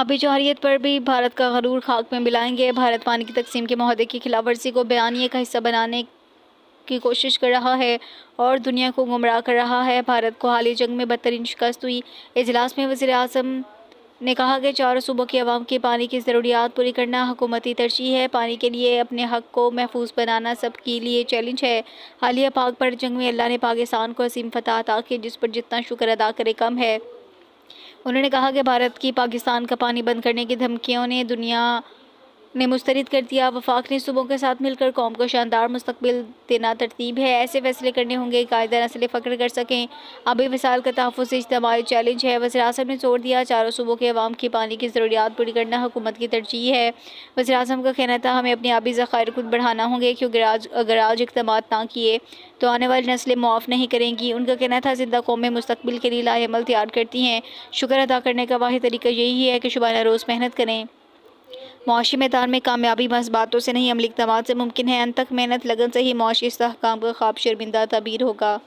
آبی جوہریت پر بھی بھارت کا غرور خاک میں ملائیں گے۔ بھارت پانی کی تقسیم کے معاہدے کی خلاف ورزی کو بیانیے کا حصہ بنانے کی کوشش کر رہا ہے اور دنیا کو گمراہ کر رہا ہے۔ بھارت کو حالیہ جنگ میں بدترین شکست ہوئی۔ اجلاس میں وزیر اعظم نے کہا کہ چاروں صوبوں کی عوام کی پانی کی ضروریات پوری کرنا حکومتی ترجیح ہے۔ پانی کے لیے اپنے حق کو محفوظ بنانا سب کے لیے چیلنج ہے۔ حالیہ پاک پر جنگ میں اللہ نے پاکستان کو عظیم فتح عطا کی جس پر جتنا شکر ادا کرے کم ہے۔ انہوں نے کہا کہ بھارت کی پاکستان کا پانی بند کرنے کی دھمکیوں نے دنیا نے مسترد کر دیا۔ وفاق نے صوبوں کے ساتھ مل کر قوم کو شاندار مستقبل دینا ترتیب ہے۔ ایسے فیصلے کرنے ہوں گے کہ آئندہ نسلیں فخر کر سکیں۔ آبی وسائل کا تحفظ اجتماعی چیلنج ہے۔ وزیر اعظم نے زور دیا چاروں صوبوں کے عوام کی پانی کی ضروریات پوری کرنا حکومت کی ترجیح ہے۔ وزیر اعظم کا کہنا تھا ہمیں اپنے آبی ذخائر خود بڑھانا ہوں گے کیونکہ اگر آج اقدامات نہ کیے تو آنے والی نسلیں معاف نہیں کریں گی۔ ان کا کہنا تھا زندہ قومیں مستقبل کے لیے لائحہ عمل تیار کرتی ہیں۔ شکر ادا کرنے کا واحد طریقہ یہی ہے کہ شبانہ روز محنت کریں۔ معاشی میدان میں کامیابی محض باتوں سے نہیں عملی اقدامات سے ممکن ہے۔ انتھک محنت لگن سے ہی معاشی استحکام کا خواب شرمندہ تعبیر ہوگا۔